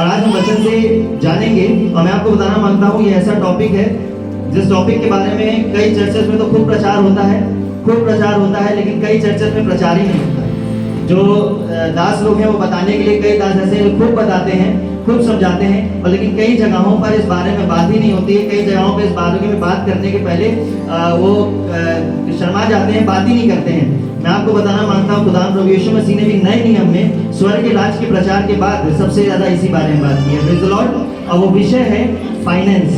आज हम वचन से जानेंगे। और मैं आपको बताना मांगता हूँ, ये ऐसा टॉपिक है जिस टॉपिक के बारे में कई चर्चेस में तो खूब प्रचार होता है, लेकिन कई चर्चेस में प्रचार ही नहीं होता है। जो दास लोग हैं वो बताने के लिए, कई दास ऐसे खूब बताते हैं, खूब समझाते हैं, और लेकिन कई जगहों पर इस बारे में बात ही नहीं होती है। कई जगहों पर इस बारे में बात करने के पहले वो शर्मा जाते हैं, बात ही नहीं करते हैं। मैं आपको बताना मांगता हूँ, खुदा प्रभु यीशु मसीह ने भी नए नियम में स्वर्ग के राज के प्रचार के बाद सबसे ज्यादा इसी बारे में बात की है। Praise the Lord. और वो विषय है फाइनेंस।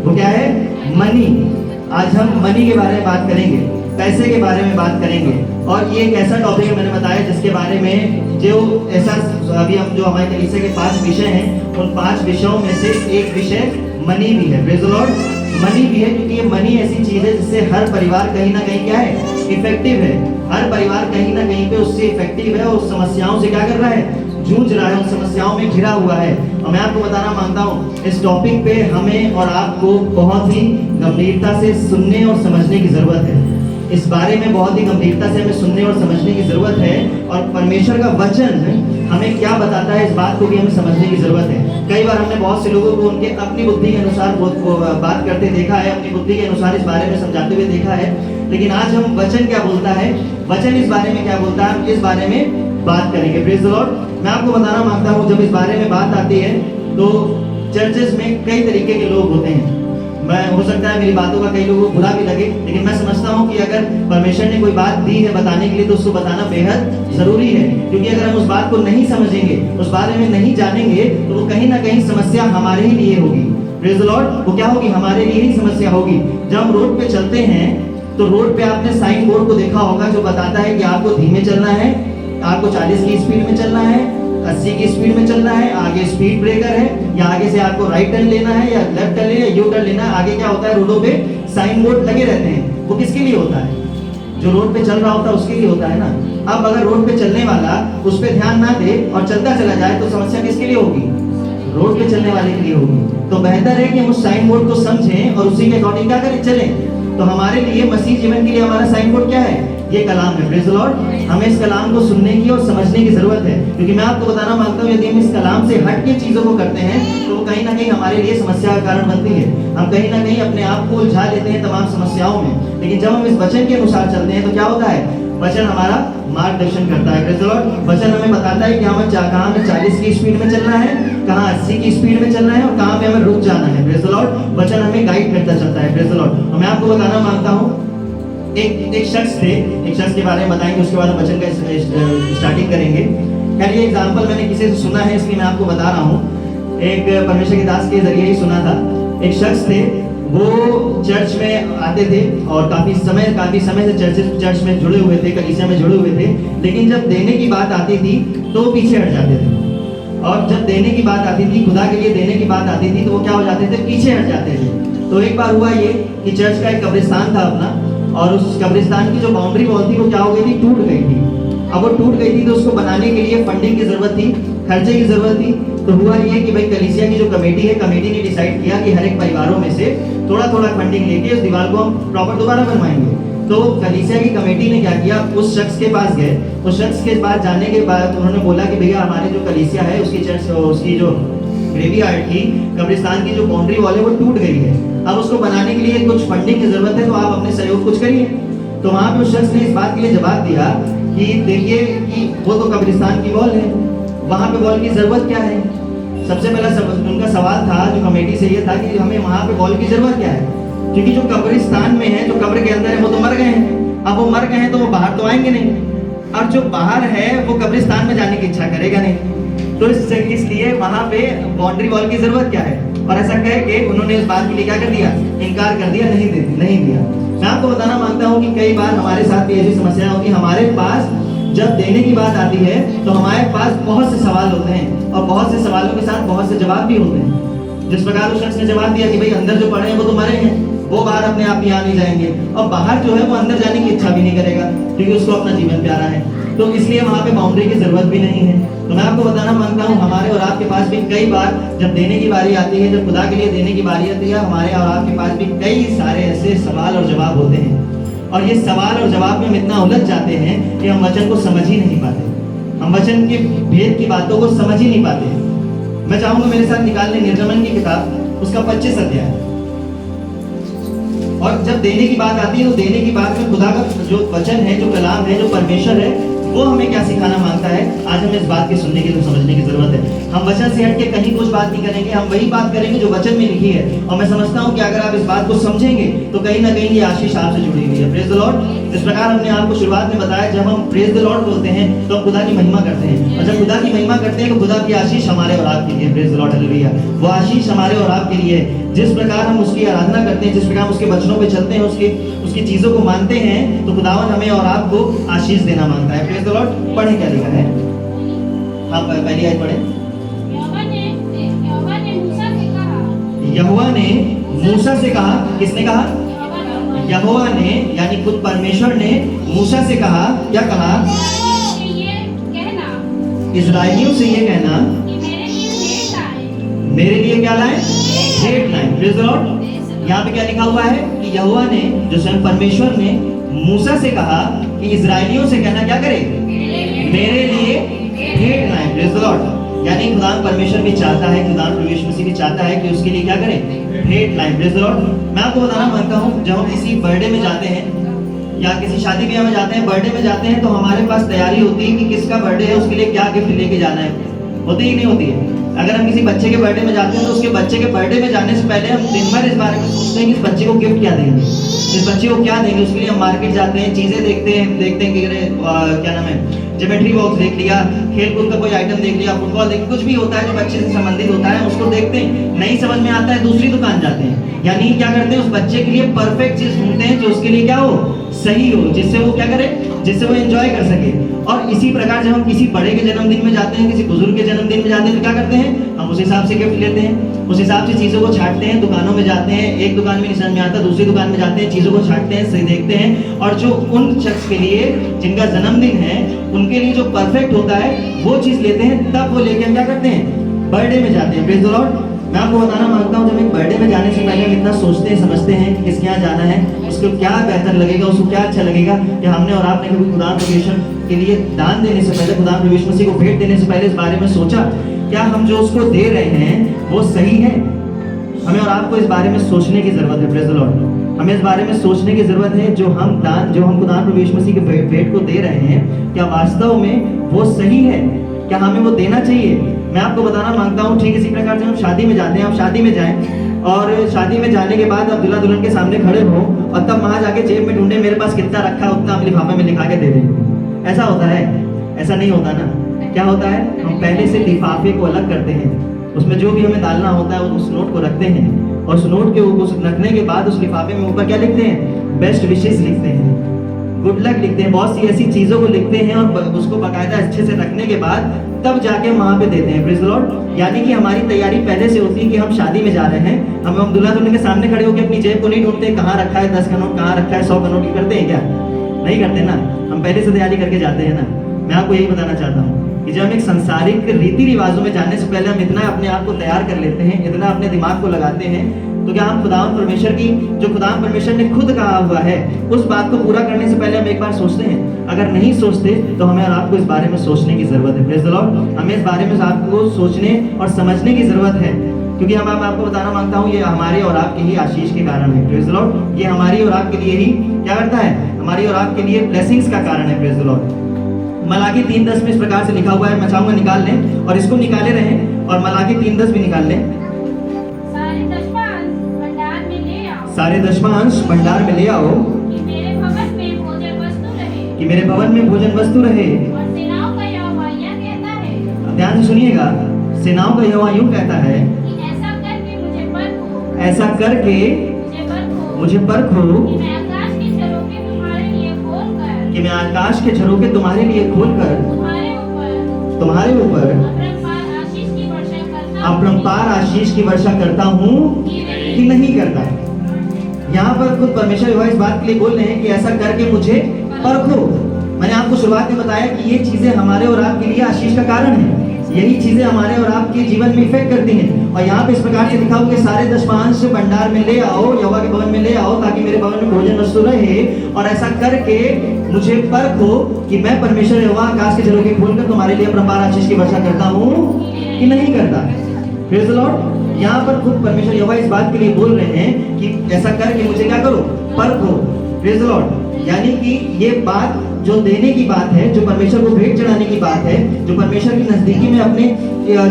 वो क्या है? मनी। आज हम मनी के बारे में बात करेंगे, पैसे के बारे में बात करेंगे। और ये एक ऐसा टॉपिक है, मैंने बताया, जिसके बारे में जो ऐसा अभी हम जो हमारे कलीसिया के 5 विषय हैं, उन 5 विषयों में से एक विषय मनी भी है। Praise the Lord. मनी भी है, क्योंकि ये मनी ऐसी चीज है जिससे हर परिवार कहीं ना कहीं क्या है? इफेक्टिव है। हर परिवार कहीं ना कहीं पे उससे इफेक्टिव है, और समस्याओं से क्या कर रहा है? जूझ रहा है, उन समस्याओं में घिरा हुआ है। और मैं आपको बताना मांगता हूँ, इस टॉपिक पे हमें और आपको बहुत ही गंभीरता से सुनने और समझने की जरूरत है। इस बारे में बहुत ही गंभीरता से हमें सुनने और समझने की जरूरत है। और परमेश्वर का वचन हमें क्या बताता है, इस बात को भी हमें समझने की जरूरत है। कई बार हमने बहुत से लोगों को उनके अपनी बुद्धि के अनुसार बात करते देखा है, अपनी बुद्धि के अनुसार इस बारे में समझाते हुए देखा है। लेकिन आज हम वचन क्या बोलता है, वचन इस बारे में क्या बोलता है, हम इस बारे में बात करेंगे। Praise the Lord. मैं आपको बताना मांगता हूँ, जब इस बारे में बात आती है तो चर्चेस में कई तरीके के लोग होते हैं। मैं हो सकता है मेरी बातों का कई लोगों को बुरा भी लगे, लेकिन मैं समझता हूँ कि अगर परमेश्वर ने कोई बात दी है बताने के लिए, तो उसको बताना बेहद जरूरी है। क्योंकि अगर हम उस बात को नहीं समझेंगे, उस बारे में नहीं जानेंगे, तो वो कहीं ना कहीं समस्या हमारे ही लिए होगी। Praise the Lord. वो क्या होगी? हमारे लिए ही समस्या होगी। जब हम रोड पे चलते हैं तो रोड पे आपने साइन बोर्ड को देखा होगा, जो बताता है कि आपको धीमे चलना है, आपको 40 की स्पीड में चलना है, 80 की स्पीड में चलना है, आगे स्पीड ब्रेकर है, या आगे से आपको राइट टर्न लेना है, या लेफ्ट टर्न लेना है, यू टर्न लेना है। आगे क्या होता है? रोडों पे साइन बोर्ड लगे रहते हैं। वो किसके लिए होता है? जो रोड पे चल रहा होता है उसके लिए होता है ना। अब अगर रोड पे चलने वाला उस पर ध्यान ना दे और चलता चला जाए, तो समस्या किसके लिए होगी? रोड पे चलने वाले के लिए होगी। तो बेहतर है कि हम उस साइन बोर्ड को समझें और उसी के अकॉर्डिंग क्या करें, चलें। तो हमारे लिए मसीह जीवन के लिए हमारा साइन बोर्ड क्या है? ये कलाम है। Praise the Lord. हमें इस कलाम को सुनने की और समझने की जरूरत है, क्योंकि मैं आपको बताना मांगता हूँ, यदि हम इस कलाम से हट के चीजों को करते हैं, तो वो कहीं ना कहीं हमारे लिए समस्या का कारण बनती है। हम कहीं ना कहीं अपने आप को उलझा लेते हैं तमाम समस्याओं में। लेकिन जब हम इस वचन के अनुसार चलते हैं, तो क्या होता है? वचन हमारा मार्गदर्शन करता है। Praise the Lord. वचन हमें बताता है कि हमें कहाँ में 40 की स्पीड में चलना है, कहाँ 80 की स्पीड में चलना है, और कहाँ पे हमें रुक जाना है। Praise the Lord. वचन हमें गाइड करता चलता है। Praise the Lord. और मैं आपको बताना मांगता हूँ, एक शख्स थे, एक शख्स के बारे में बताएंगे, उसके बाद हम वचन का स्टार्टिंग करेंगे। खैर ये एग्जांपल मैंने किसी से सुना है, इसलिए मैं आपको बता रहा हूँ। एक परमेश्वर के दास के जरिए ही सुना था। एक शख्स थे, वो चर्च में आते थे और काफी समय से चर्च में जुड़े हुए थे, कलीसिया में जुड़े हुए थे। लेकिन जब देने की बात आती थी तो वो पीछे हट जाते थे। और जब देने की बात आती थी, खुदा के लिए देने की बात आती थी, तो वो क्या हो जाते थे? पीछे हट जाते थे। तो एक बार हुआ ये कि चर्च का एक कब्रिस्तान था अपना, और उस कब्रिस्तान की जो बाउंड्री वॉल थी वो क्या हो गई थी? टूट गई थी। अब वो टूट गई थी, तो उसको बनाने के लिए फंडिंग की जरूरत थी, खर्चे की जरूरत थी। तो हुआ ये कि भाई कलीसिया की जो कमेटी है, कमेटी ने डिसाइड किया कि हर एक परिवारों में से थोड़ा थोड़ा फंडिंग लेके उस दीवार को हम प्रॉपर दोबारा बनवाएंगे। तो कलीसिया की कमेटी ने क्या किया? उस शख्स के पास गए। उस शख्स के पास जाने के बाद उन्होंने बोला कि भैया, हमारे जो कलीसिया है उसकी चर्च, उसकी जो ग्रेवयार्ड की, कब्रिस्तान की जो बाउंड्री वॉल है वो टूट गई है। अब उसको बनाने के लिए कुछ फंडिंग की जरूरत है, तो आप अपने सहयोग कुछ करिए। तो वहां पे उस शख्स ने इस बात के लिए जवाब दिया कि देखिए कि वो तो कब्रिस्तान की वॉल है, वहां पे वॉल की जरूरत क्या है? सबसे पहला उनका सवाल था जो कमेटी से ये था कि हमें वहां पे वॉल की जरूरत क्या है? क्योंकि जो कब्रिस्तान में है, जो कब्र के अंदर है, वो तो मर गए हैं। अब वो मर गए हैं तो वो बाहर तो आएंगे नहीं, और जो बाहर है वो कब्रिस्तान में जाने की इच्छा करेगा नहीं। तो इसलिए वहां पे बाउंड्री वॉल की जरूरत क्या है? और ऐसा कह के उन्होंने इस बात के लिए क्या कर दिया? इनकार कर दिया, नहीं दिया। मैं आपको बताना मांगता हूँ कि कई बार हमारे साथ भी ऐसी समस्या होती है। हमारे पास जब देने की बात आती है तो हमारे पास बहुत से सवाल होते हैं, और बहुत से सवालों के साथ बहुत से जवाब भी होते हैं। जिस प्रकार उस शख्स ने जवाब दिया कि भाई अंदर जो पड़े हैं वो तो मरे हैं, वो बाहर अपने आप ही आ नहीं जाएंगे, और बाहर जो है वो अंदर जाने की इच्छा भी नहीं करेगा, क्योंकि उसको अपना जीवन प्यारा है। तो इसलिए वहां पे बाउंड्री की जरूरत भी नहीं है। तो मैं आपको बताना मांगता हूँ, हमारे और आपके पास भी कई बार जब देने की बारी आती है, जब खुदा के लिए देने की बारी आती है, हमारे और आपके पास भी कई सारे ऐसे सवाल और जवाब होते हैं। और ये सवाल और जवाब में हम इतना उलझ जाते हैं कि हम वचन को समझ ही नहीं पाते, हम वचन के भेद की बातों को समझ ही नहीं पाते। मैं चाहूंगा मेरे साथ निकालने निर्गमन की किताब उसका 25 अध्याय। और जब देने की बात आती है तो देने की बात में खुदा का जो वचन है, जो कलाम है, जो परमेश्वर है, वो हमें क्या सिखाना मांगता है, आज हमें इस बात की सुनने की तो समझने की जरूरत है। हम वचन से हट के कहीं कुछ बात नहीं करेंगे, हम वही बात करेंगे जो वचन में लिखी है। और मैं समझता हूँ कि अगर आप इस बात को समझेंगे तो कहीं ना कहीं ये आशीष आपसे जुड़ी हुई है। Praise the Lord. इस प्रकार हमने आपको शुरुआत में बताया, जब हम प्रेज द लॉर्ड बोलते हैं तो हम खुदा की महिमा करते हैं, और जब खुदा की महिमा करते हैं तो खुदा की आशीष हमारे और आपके लिए। Praise the Lord, hallelujah. वो आशीष हमारे और आपके लिए है। जिस प्रकार हम उसकी आराधना करते हैं, जिस प्रकार हम उसके वचनों पे चलते हैं, उसकी चीजों को मानते हैं, तो खुदावन हमें और आपको आशीष देना मांगता है। Praise the Lord. पढ़े क्या लिखा है, आप पहली आयत पढ़े। यहोवा ने मूसा से कहा, किसने कहा? यहोवा ने, यानी खुद परमेश्वर ने मूसा से कहा, क्या कहा? इस्राएलियों से ये कहना, मेरे लिए क्या लाए? भेंट लाए। Praise the Lord. यहाँ पे क्या लिखा हुआ है कि यहोवा ने, जो स्वयं परमेश्वर ने मूसा से कहा कि इस्राएलियों से कहना क्या करे? मेरे लिए भेंट लाए। Praise the Lord. यानी खुदा परमेश्वर भी चाहता है, खुदा प्रभु यीशु मसीह भी चाहता है कि उसके लिए क्या करें? भेंट लाएं। Praise the Lord. मैं आपको बताना मांगता हूँ, जब हम किसी बर्थडे में जाते हैं या किसी शादी ब्याह में जाते हैं, बर्थडे में जाते हैं, तो हमारे पास तैयारी होती है कि किसका बर्थडे है, उसके लिए क्या गिफ्ट लेके जाना है। होती ही नहीं होती है। अगर हम किसी बच्चे के बर्थडे में जाते हैं तो उसके बच्चे के बर्थडे में जाने से पहले हम दिन भर इस बारे में सोचते हैं कि इस बच्चे को गिफ्ट क्या देंगे, इस बच्चे को क्या देंगे। उसके लिए हम मार्केट जाते हैं, चीजें देखते हैं कि क्या नाम है, ज्योमेट्री बॉक्स देख लिया, खेल कूद का कोई आइटम देख लिया, फुटबॉल देख, कुछ भी होता है जो बच्चे से संबंधित होता है उसको देखते हैं। नहीं समझ में आता है, दूसरी दुकान जाते हैं। यानी क्या करते हैं, उस बच्चे के लिए परफेक्ट चीज ढूंढते हैं जो उसके लिए क्या हो, सही हो, जिससे वो क्या करे, जिससे वो एंजॉय कर सके। और इसी प्रकार जब हम किसी बड़े के जन्मदिन में जाते हैं, किसी बुजुर्ग के जन्मदिन में जाते हैं, तो क्या करते हैं, हम उस हिसाब से गिफ्ट लेते हैं, उस हिसाब से चीजों को छांटते हैं। दुकानों में जाते हैं, एक दुकान में नहीं समझ में आता, दूसरी दुकान में जाते हैं, चीजों को छांटते हैं, सही देखते हैं, और जो उन शख्स के लिए जिनका जन्मदिन है उनके लिए जो परफेक्ट होता है वो चीज लेते हैं। तब वो लेके हम क्या करते हैं, बर्थडे में जाते हैं। Praise the Lord. मैं आपको बताना मांगता हूँ, जब एक बर्थडे में जाने से पहले हम इतना सोचते हैं, समझते हैं कि किसके यहाँ जाना है, उसको क्या बेहतर लगेगा, उसको क्या अच्छा लगेगा। कि हमने और आपने कभी खुदा परमेश्वर के लिए दान देने से पहले, खुदा परमेश्वर मसीह को भेंट देने से पहले इस बारे में सोचा, क्या हम जो उसको दे रहे हैं वो सही है? हमें और आपको इस बारे में सोचने की जरूरत है। Praise the Lord. हमें इस बारे में सोचने की जरूरत है, जो हम खुदा परमेश्वर मसीह के भेंट को दे रहे हैं, क्या वास्तव में वो सही है? क्या हमें वो देना चाहिए? मैं आपको बताना मांगता हूँ, ठीक इसी प्रकार से हम शादी में जाते हैं, आप शादी में जाएं और शादी में जाने के बाद आप दूल्हा दुल्हन के सामने खड़े हो और तब वहां जाके जेब में ढूंढे, मेरे पास कितना रखा है उतना लिफाफे में लिखा के दे दें। ऐसा होता है? ऐसा नहीं होता ना। क्या होता है, हम पहले से लिफाफे को अलग करते हैं, उसमें जो भी हमें डालना होता है उस नोट को रखते हैं, और उस नोट के ऊपर रखने के बाद उस लिफाफे में ऊपर क्या लिखते हैं, बेस्ट विशेस लिखते हैं, गुड लक लिखते हैं, बहुत सी ऐसी चीजों को लिखते हैं, और उसको बाकायदा अच्छे से रखने के बाद तब जाके वहां पे देते हैं। Praise the Lord. यानी कि हमारी तैयारी पहले से होती है कि हम शादी में जा रहे हैं, हम दूल्हा दुल्हन के सामने खड़े होकर अपनी जेब को नहीं ढूंढते, कहाँ रखा है 10 का नोट, कहाँ रखा है 100 का नोट, करते हैं क्या? नहीं करते ना। हम पहले से तैयारी करके जाते हैं ना। मैं आपको यही बताना चाहता हूँ कि जब हम एक संसारिक रीति रिवाजों में जाने से पहले हम इतना अपने आप को तैयार कर लेते हैं, इतना अपने दिमाग को लगाते हैं, तो क्या हम खुदावंद परमेश्वर की, जो खुदावंद परमेश्वर ने खुद कहा हुआ है, उस बात को पूरा करने से पहले हम एक बार सोचते हैं? अगर नहीं सोचते तो हमें और आपको इस बारे में सोचने की जरूरत है। Praise the Lord. हमें इस बारे में आपको सोचने और समझने की जरूरत है, क्योंकि मैं आपको बताना मांगता हूँ, ये हमारे और आपके ही आशीष के कारण है। Praise the Lord. ये हमारी और आपके लिए ही क्या करता है, हमारी और आपके लिए ब्लेसिंग्स का कारण है। Praise the Lord. मलाकी 3:10 में इस प्रकार से लिखा हुआ है, मैं चाहूंगा निकाल लें, और इसको निकाले रहें, और मलाकी 3:10 भी निकाल लें। सारे दशमांश भंडार में ले आओ, कि मेरे भवन में भोजन वस्तु रहे, कि मेरे भवन में भोजन वस्तु रहे। और सेनाओं का यहोवा यह कहता है, ध्यान से सुनिएगा, सेनाओं का यहोवा यूं कहता है कि ऐसा करके मुझे परखो, ऐसा करके मुझे परखो, कि मैं आकाश के झरोखे तुम्हारे लिए खोलकर, कि मैं आकाश के झरोखे तुम्हारे लिए खोलकर तुम्हारे ऊपर अपरंपार आशीष की वर्षा करता हूँ कि नहीं करता। यहाँ पर खुद परमेश्वर यहोवा इस बात के लिए बोल रहे हैं कि ऐसा करके मुझे परखो। मैंने आपको शुरुआत में बताया कि ये चीजें हमारे और आपके लिए आशीष का कारण है, यही चीजें हमारे और आपके जीवन में इफेक्ट करती हैं। और यहाँ पे इस प्रकार से लिखा हुआ कि सारे दशमांश भंडार में ले आओ, यहोवा के भवन में ले आओ, ताकि मेरे भवन में भोजन वस्तु रहे, और ऐसा करके मुझे परखो कि मैं परमेश्वर यहोवा आकाश के झरोखे खोलकर तुम्हारे लिए अपरंपार आशीष की वर्षा करता हूँ कि नहीं करता। Praise the Lord. यहाँ पर खुद परमेश्वर यहोवा इस बात के लिए बोल रहे हैं कि ऐसा करके मुझे क्या करो, परखो। Praise the Lord. यानी कि ये बात जो देने की बात है, जो परमेश्वर को भेंट चढ़ाने की बात है, जो परमेश्वर की नजदीकी में अपने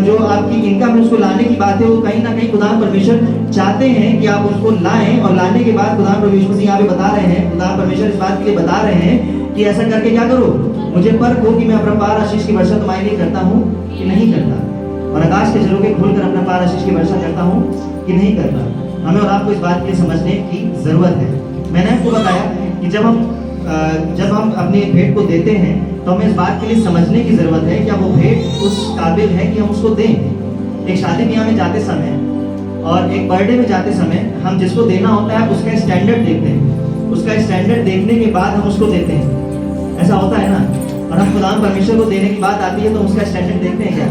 जो आपकी इनकम है उसको लाने की बात है, वो कहीं ना कहीं खुदा परमेश्वर चाहते हैं कि आप उसको लाएं। और लाने के बाद खुदा परमेश्वर से यहाँ पे बता रहे हैं, खुदा परमेश्वर इस बात के लिए बता रहे हैं कि ऐसा करके क्या करो, मुझे परखो कि मैं अपना पार आशीष की वर्षा तुम्हारे लिए करता हूँ कि नहीं करता, और आकाश के झरोखे खोलकर अपना पार आशीष की वर्षा करता हूँ कि नहीं करता। हमें और आपको इस बात के समझने की जरूरत है। मैंने आपको बताया कि जब हम अपनी भेंट को देते हैं तो हमें इस बात के लिए समझने की जरूरत है कि वो भेंट उस काबिल है कि हम उसको दें। एक शादी ब्याह में जाते समय और एक बर्थडे में जाते समय हम जिसको देना होता है उसका स्टैंडर्ड देखते हैं, उसका स्टैंडर्ड देखने के बाद हम उसको देते हैं। ऐसा होता है ना। और हम खुदा परमेश्वर को देने की बात आती है तो उसका स्टैंडर्ड देखते हैं क्या?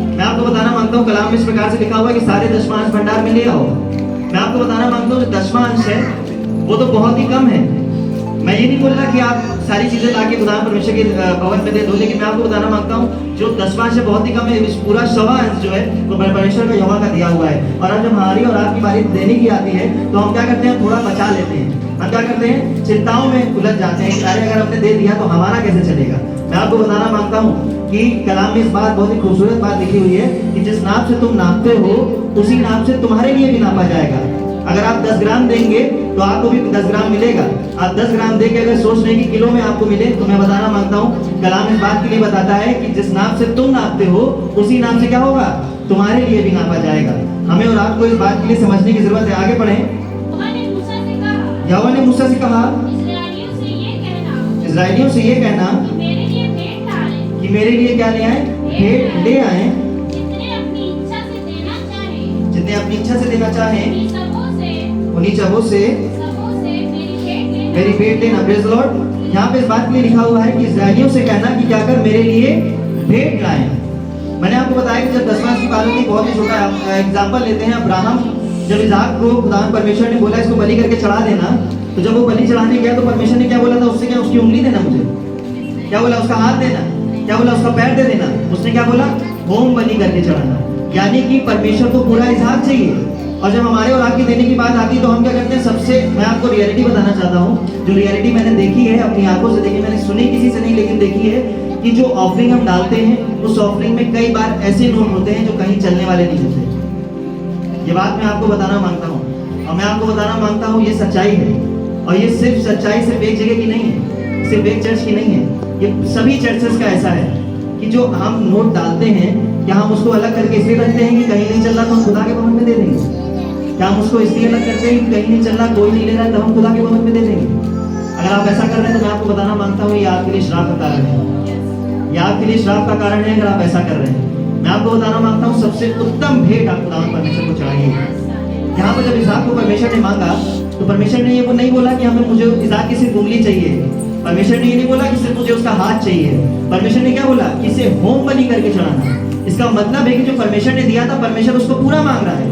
मैं आपको बताना मांगता हूँ, कलाम में इस प्रकार से लिखा हुआ है कि सारे दशमांश भंडार में ले आओ। मैं आपको बताना मांगता हूँ जो दशमांश है वो तो बहुत ही कम है। मैं ये नहीं बोल रहा कि आप सारी चीजें लाके खुदा परमेश्वर के भवन में दे दो, लेकिन मैं आपको बताना मांगता हूँ जो दशमांश है बहुत ही कम है। पूरा सवा अंश जो है वो परमेश्वर का यहोवा का दिया हुआ है। और अब जब हमारी और आपकी बारी देने की आती है तो हम क्या करते हैं, थोड़ा बचा लेते हैं। हम क्या करते हैं, चिंताओं में उलझ जाते हैं, अरे अगर हमने दे दिया तो हमारा कैसे चलेगा। मैं आपको बताना मांगता हूँ कि कलाम में इस बात बहुत ही खूबसूरत बात लिखी हुई है कि जिस नाप से तुम नापते हो उसी नाप से तुम्हारे लिए भी नापा जाएगा। अगर आप 10 ग्राम देंगे तो आपको भी 10 ग्राम मिलेगा। आप 10 ग्राम देके अगर सोच रहे हैं कि किलो में आपको मिले, तो मैं बताना मांगता हूँ कलाम इस बात के लिए बताता है कि जिस नाप से तुम नापते हो उसी नाप से क्या होगा, तुम्हारे लिए भी नापा जाएगा। हमें और आपको इस बात के लिए समझने की जरूरत है। आगे बढ़ें। यहोवा ने मूसा से कहा इस्राएलियों से ये कहना कि मेरे लिए क्या ले आए, भेंट ले आए, जितने अपनी इच्छा से देना चाहें उन्हीं सबों से मेरी भेंट लेना। Praise the Lord. यहाँ पे इस बात के लिए लिखा हुआ है कि इस्राएलियों से कहना कि क्या कर मेरे लिए भेंट लाएं। मैंने आपको बताया कि जब दशमांश की पालन की बहुत ही छोटा एग्जांपल लेते हैं। अब्राहम जब इसहाक को खुदा परमेश्वर ने बोला इसको बलि करके चढ़ा देना, तो जब वो बलि चढ़ाने गया तो परमेश्वर ने क्या बोला था उससे, क्या उसकी उंगली देना, मुझे क्या बोला, उसका हाथ देना, क्या बोला उसका पैर दे देना। उसने क्या बोला, होम बलि करके चढ़ाना। यानी कि परमेश्वर को पूरा इसहाक चाहिए। और जब हमारे और आपकी देने की बात आती है तो हम क्या करते हैं, सबसे मैं आपको रियलिटी बताना चाहता हूँ, जो रियलिटी मैंने देखी है, अपनी आंखों से देखी, मैंने सुनी किसी से नहीं लेकिन देखी है कि जो ऑफरिंग हम डालते हैं उस ऑफरिंग में कई बार ऐसे नोट होते हैं जो कहीं चलने वाले नहीं होते। ये बात मैं आपको बताना मांगता हूँ और मैं आपको बताना मांगता हूँ ये सच्चाई है। और ये सिर्फ सच्चाई सिर्फ एक जगह की नहीं है, सिर्फ एक चर्च की नहीं है, ये सभी चर्चेस का ऐसा है कि जो हम नोट डालते हैं क्या हम उसको अलग करके इसलिए रखते हैं कि कहीं नहीं चल रहा तो हम खुदा के भवन में दे देंगे। क्या हम उसको इसलिए अलग करते हैं कि कहीं नहीं चल रहा, कोई नहीं ले रहा, तो हम खुदा के भवन में दे देंगे। अगर आप ऐसा कर रहे हैं तो मैं आपको बताना मांगता हूँ ये आपके लिए श्राप का कारण है। ये आपके लिए श्राप का कारण है अगर आप ऐसा कर रहे हैं। मैं आपको बताना मांगता हूँ सबसे उत्तम भेंट आप खुदा परमेश्वर को चढ़ाइए। यहाँ पर जब इसहाक को परमेश्वर ने मांगा तो परमेश्वर ने ये वो नहीं बोला कि हमें मुझे इसहाक की सिर्फ उंगली चाहिए। परमेश्वर ने ये नहीं बोला कि सिर्फ मुझे उसका हाथ चाहिए। परमेश्वर ने क्या बोला कि इसे होम बलि करके चढ़ाना। इसका मतलब है कि जो परमेश्वर ने दिया था परमेश्वर उसको पूरा मांग रहा है।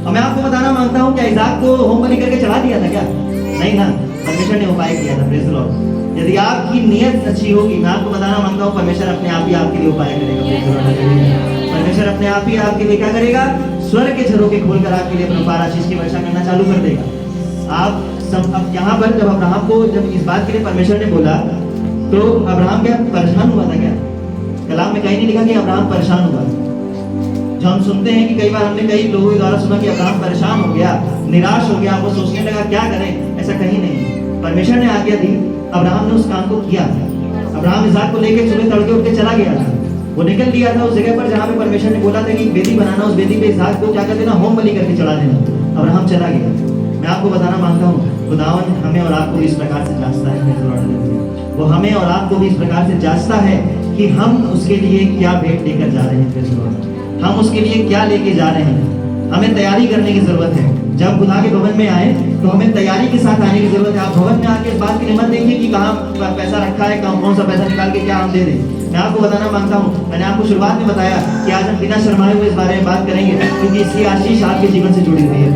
और मैं आपको बताना मांगता हूँ क्या इसहाक को होम बलि करके चढ़ा दिया था क्या? नहीं ना, परमेश्वर ने उपाय किया था। Praise the Lord. यदि आपकी नियत अच्छी होगी, मैं आपको बताना मांगता हूँ परमेश्वर अपने आप ही आपके लिए उपाय करेगा। परमेश्वर अपने आप ही आपके लिए क्या करेगा, स्वर्ग के झरोखे खोलकर आपके लिए अपना पार आशीष की वर्षा करना चालू कर देगा। आप सब अब यहाँ पर जब अब्राहम को जब इस बात के लिए परमेश्वर ने बोला तो अब्राहम क्या परेशान हुआ था क्या? कलाम में कहीं नहीं लिखा कि अब्राहम परेशान हुआ। जो हम सुनते हैं कि कई बार हमने कई लोगों के द्वारा सुना कि अब्राहम परेशान हो गया, निराश हो गया, वो सोचने लगा क्या करें। ऐसा कहीं नहीं। परमेश्वर ने आज्ञा दी, अब्राहम ने उस काम को किया। अब्राहम इसहाक को लेकर सुबह तड़के उठ के चला गया था। वो निकल लिया था उस जगह पर जहाँ पे परमेश्वर ने बोला था कि बेदी बनाना, उस बेदी पे इसहाक को क्या कर देना, होम बलि करके चढ़ा देना। अब्राहम चला गया। मैं आपको बताना मांगता हूँ खुदावन हमें और आपको भी इस प्रकार से जांचता है। वो हमें और आपको भी इस प्रकार से जांचता है कि हम उसके लिए क्या भेंट लेकर जा रहे हैं, हम उसके लिए क्या लेके जा रहे हैं। हमें तैयारी करने की जरूरत है। जब खुदा के भवन में आए तो हमें तैयारी के साथ आने की जरूरत है। आप भवन में आके इस बात की मत देखिए कि कहाँ पैसा रखा है, कौन सा पैसा निकाल के क्या हम दे दें। मैं आपको बताना मांगता हूँ, मैंने आपको शुरुआत में बताया कि आज हम बिना शर्माए हुए इस बारे में बात करेंगे क्योंकि इसकी आशीष आपके जीवन से जुड़ी हुई है।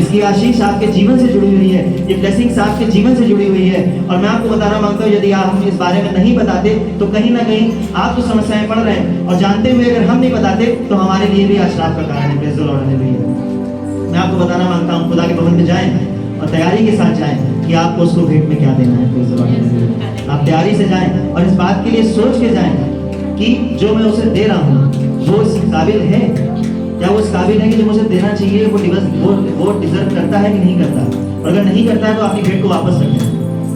इसकी आशीष आपके जीवन से जुड़ी हुई है, ये ब्लेसिंग्स आपके जीवन से जुड़ी हुई है। और मैं आपको बताना मांगता हूँ, यदि आप हम इस बारे में नहीं बताते तो कहीं ना कहीं आप तो समस्याएं पड़ रहे हैं, और जानते हुए अगर हम नहीं बताते तो हमारे लिए भी आश्राप का कारण है। Praise the Lord, hallelujah. मैं आपको बताना मांगता हूँ, खुदा के भवन में जाएं और तैयारी के साथ जाएं कि आपको उसको भेंट में क्या देना है। Praise the Lord, hallelujah. आप तैयारी से जाएं और इस बात के लिए सोच के जाएं कि जो मैं उसे दे रहा हूँ वो इस काबिल है, क्या वो इस काबिल है कि जो मुझे देना चाहिए वो डिजर्व करता है कि नहीं करता। और अगर नहीं करता है तो अपनी भेंट को वापस रखें,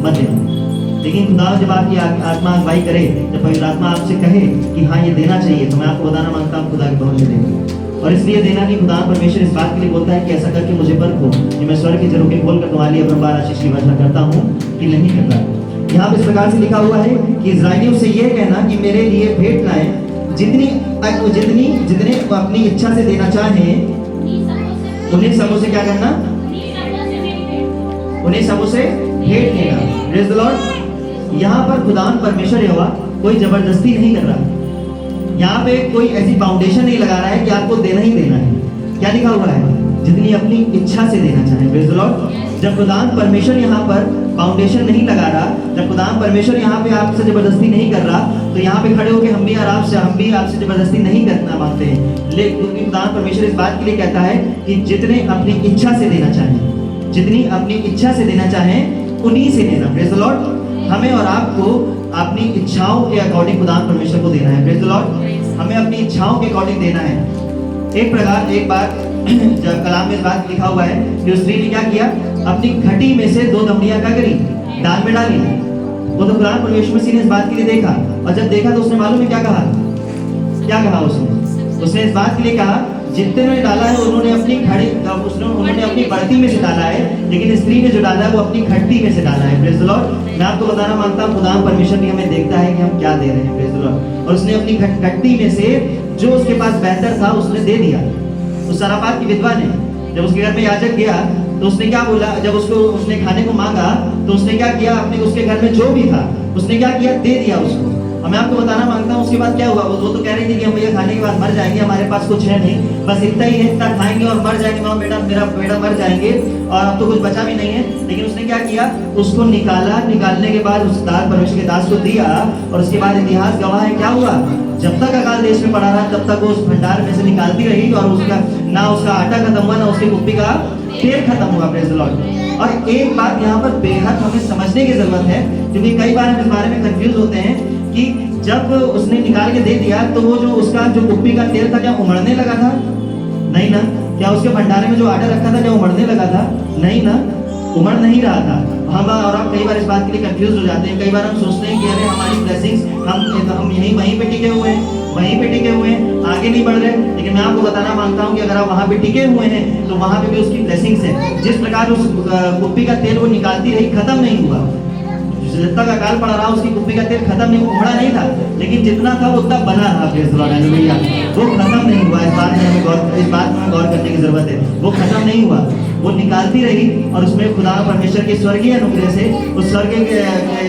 मत देना। लेकिन खुदा जब आपकी आत्मा अगुवाई करे, जब पवित्र आत्मा आपसे कहे कि हाँ ये देना चाहिए, तो मैं आपको बताना मांगता हूँ खुदा के भवन में देना। और इसलिए देना कि खुदा परमेश्वर इस बात के लिए बोलता है कि ऐसा करके मुझे परखो कि मैं स्वर्ग की झरोखे खोल कर तुम्हारे लिए अपरंपार आशीष की वर्षा करता हूँ कि नहीं करता। यहाँ पे इस प्रकार से लिखा हुआ है कि इस्राएलियों से यह कहना कि मेरे लिए भेंट लाएं, जितने वो अपनी इच्छा से देना चाहें, उन्हीं सबों से क्या करना, उन्हीं सबों से भेंट लेना। Praise the Lord. यहाँ पर खुदावन परमेश्वर यहोवा कोई जबरदस्ती नहीं कर रहा, यहाँ पे कोई ऐसी फाउंडेशन नहीं लगा रहा है कि आपको देना ही देना है। क्या लिखा हुआ है, जितनी अपनी इच्छा से देना चाहें। Praise the Lord. जब खुदावन परमेश्वर यहाँ पर फाउंडेशन नहीं लगा रहा, जब खुदावन परमेश्वर यहाँ पे आपसे जबरदस्ती नहीं कर रहा, तो यहाँ पे खड़े होकर हम भी आपसे जबरदस्ती नहीं करना मांगते हैं। लेकिन क्योंकि खुदावन परमेश्वर इस बात के लिए कहता है कि जितने अपनी इच्छा से देना चाहें, जितनी अपनी इच्छा से देना चाहें उन्हीं से देना। Praise the Lord. हमें और आपको अपनी इच्छाओं के अकॉर्डिंग खुदावन परमेश्वर को देना है। Praise the Lord. हमें अपनी इच्छाओं के अकॉर्डिंग देना है। एक बार जब कलाम में इस बात लिखा हुआ है कि उस स्त्री ने क्या किया, अपनी घटी में से 2 दमड़ियां क्या करी, दान में डाली। वो तो खुदा परमेश्वर मसीह ने इस बात के लिए देखा, और जब देखा तो उसने मालूम है क्या कहा, उसने इस बात के लिए कहा, जितने ने डाला है उन्होंने अपनी उन्होंने अपनी बढ़ती में से डाला है, लेकिन स्त्री ने जो डाला है वो अपनी घटी में से डाला है। Praise the Lord. मैं आपको बताना मांगता हूँ, खुदा परमेश्वर भी हमें देखता है कि हम क्या दे रहे हैं। Praise the Lord. और उसने अपनी घटी में से जो उसके पास बेहतर था उसने दे दिया। उस सराफात की विधवा ने जब उसके घर में याजक गया तो उसने क्या बोला, जब उसने खाने को मांगा तो उसने क्या किया, अपने उसके घर में जो भी था उसने क्या किया, दे दिया उसको। और मैं आपको बताना मांगता हूँ उसके बाद क्या हुआ। वो तो कह रही थी कि हम भैया खाने के बाद मर जाएंगे, हमारे पास कुछ है नहीं, बस इतना ही है, इतना खाएंगे और मर जाएंगे, माँ बेटा मेरा बेटा मर जाएंगे और अब तो कुछ बचा भी नहीं है। लेकिन उसने क्या किया, उसको निकाला, निकालने के बाद उस दास परमेश्वर के दास को दिया, और उसके बाद इतिहास गवाह है क्या हुआ, जब तक अकाल देश में पड़ा रहा तब तक वो उस भंडार में से निकालती रही, और ना उसका आटा खत्म हुआ, ना उसकी कुप्पी का तेल खत्म हुआ। Praise the Lord. और एक बात यहाँ पर बेहद हमें समझने की जरूरत है, क्योंकि कई बार हम इस बारे में कंफ्यूज होते हैं कि जब उसने निकाल के दे दिया तो वो जो उसका जो कुप्पी का तेल था क्या उमड़ने लगा था? नहीं ना। क्या उसके भंडारे में जो आटा रखा था क्या उमड़ने लगा था? नहीं ना, उमड़ नहीं रहा था। हम और आप कई बार इस बात के लिए कंफ्यूज हो जाते हैं। कई बार हम सोचते हैं कि अरे हमारी ब्लेसिंग्स हम वहीं पे टिके हुए हैं, आगे नहीं बढ़ रहे। लेकिन मैं आपको बताना मांगता हूं कि अगर आप वहां पे टिके हुए हैं तो वहां पे भी उसकी ब्लेसिंग्स है। जिस प्रकार उस कुप्पी का तेल वो निकालती रही, खत्म नहीं हुआ। जब तक अकाल पड़ा रहा उसकी कुप्पी का तेल खत्म नहीं, उमड़ा नहीं था, लेकिन जितना था वो तब बना रहा। Praise the Lord, hallelujah. वो खत्म नहीं हुआ। इस बात में हमें गौर करने की जरूरत है। वो खत्म नहीं हुआ, वो निकालती रही, और उसमें खुदा परमेश्वर के स्वर्गीय अनुग्रह से उस स्वर्ग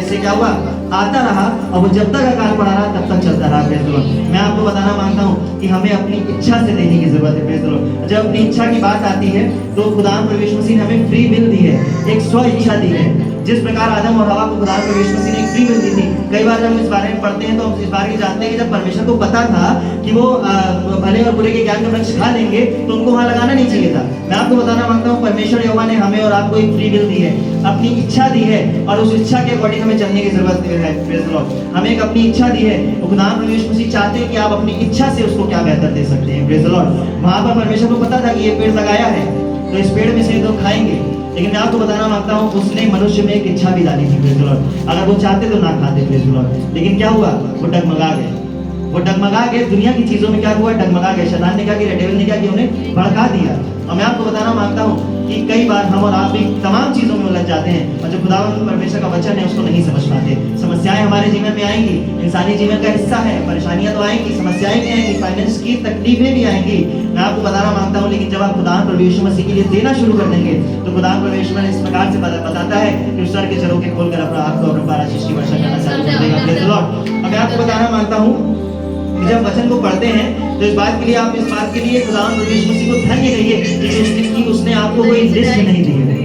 से क्या हुआ, आता रहा, और वो जब तक अकाल पड़ा रहा तब तक चलता रहा। Praise the Lord. मैं आपको बताना मांगता हूँ कि हमें अपनी इच्छा से देने की जरूरत है। Praise the Lord. जब अपनी इच्छा की बात आती है तो खुदा परमेश्वर मसीह ने हमें फ्री विल दी है, एक स्व इच्छा दी है। जिस प्रकार आदम और हवा को खुदा परमेश्वर मसीह ने एक फ्री विल दी थी। कई बार जब हम इस बारे में पढ़ते हैं तो हम इस बारे में जानते हैं कि जब परमेश्वर को पता था कि वो भले और बुरे के ज्ञान का वृक्ष खा लेंगे तो उनको वहां लगाना नहीं चाहिए था। मैं आपको बताना मांगता हूँ परमेश्वर यहोवा ने हमें और आपको एक फ्री विल दी है, अपनी इच्छा दी है, और उस इच्छा के अकॉर्डिंग हमें चलने की जरूरत है। Praise the Lord. हमें एक अपनी इच्छा दी है, तो खुदा परमेश्वर मसीह चाहते हैं कि आप अपनी इच्छा से उसको क्या बेहतर दे सकते हैं। Praise the Lord. वहां पर परमेश्वर को पता था कि ये पेड़ लगाया है तो इस पेड़ में से तो खाएंगे, लेकिन मैं आपको बताना मांगता हूँ उसने मनुष्य में एक इच्छा भी डाली थी। Praise the Lord. अगर वो चाहते तो ना खाते। Praise the Lord. लेकिन क्या हुआ, वो डगमगा गए दुनिया की चीजों में। क्या हुआ, डगमगा गए। शैतान ने क्या किया, डेविल ने क्या किया, उन्हें भड़का दिया। और मैं आपको बताना मांगता हूँ कि कई बार हम और आप भी तमाम चीजों में उलझ जाते हैं, और जो खुदावंद परमेश्वर का वचन है उसको नहीं समझ पाते। समस्याएं हमारे जीवन में आएंगी, इंसानी जीवन का हिस्सा है। परेशानियां तो आएंगी, समस्याएं भी आएंगी, फाइनेंस की तकलीफें भी आएंगी। मैं आपको बताना मांगता हूँ, लेकिन जब आप खुदावंद परमेश्वर मसीह के लिए देना शुरू कर देंगे तो खुदावंद परमेश्वर इस प्रकार से बताता है कि स्वर्ग के झरोखे खोलकर अपना आपको अपना आशीष की वर्षा करना चालू कर देगा। Praise the Lord. मैं आपको बताना मांगता हूँ जब वचन को पढ़ते हैं तो इस बात के लिए आप इस बात के लिए खुदावंद परमेश्वर मसीह को धन्य कहिए कि उसने आपको उनको कोई लिस्ट नहीं दी है,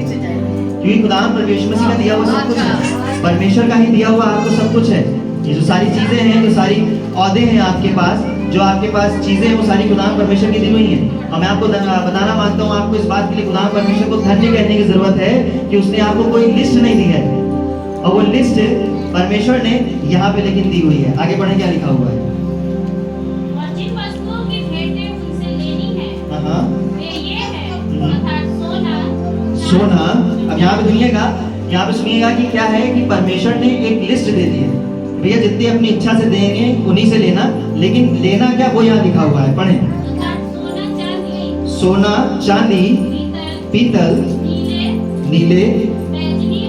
क्योंकि खुदा परमेश्वर मसीह का दिया हुआ सब कुछ है, परमेश्वर का ही दिया हुआ आपको सब कुछ है। ये जो सारी चीजें हैं, जो सारी औहदे हैं आपके पास, जो आपके पास चीजें हैं, वो सारी खुदा परमेश्वर की दी हुई हैं। और मैं आपको बताना मांगता हूँ, आपको इस बात के लिए खुदा परमेश्वर को धन्य कहने की जरूरत है कि उसने आपको कोई लिस्ट नहीं दी है, और वो लिस्ट परमेश्वर ने यहाँ पे लेकिन दी हुई है। आगे बढ़े, क्या लिखा हुआ है? और जिन वस्तुओं की भेंटें उनसे लेनी है हाँ, वे ये है, अर्थात सोना, सोना। अब यहाँ पे सुनिएगा, यहाँ पे सुनिएगा कि क्या है कि परमेश्वर ने एक लिस्ट दे दी है, भैया जितनी अपनी इच्छा से देंगे उन्हीं से लेना, लेकिन लेना क्या वो यहाँ लिखा हुआ है, पढ़ें। अर्थात सोना, चांदी, सोना, चांदी, पीतल, पीतल, नीले, नीले, बैंगनी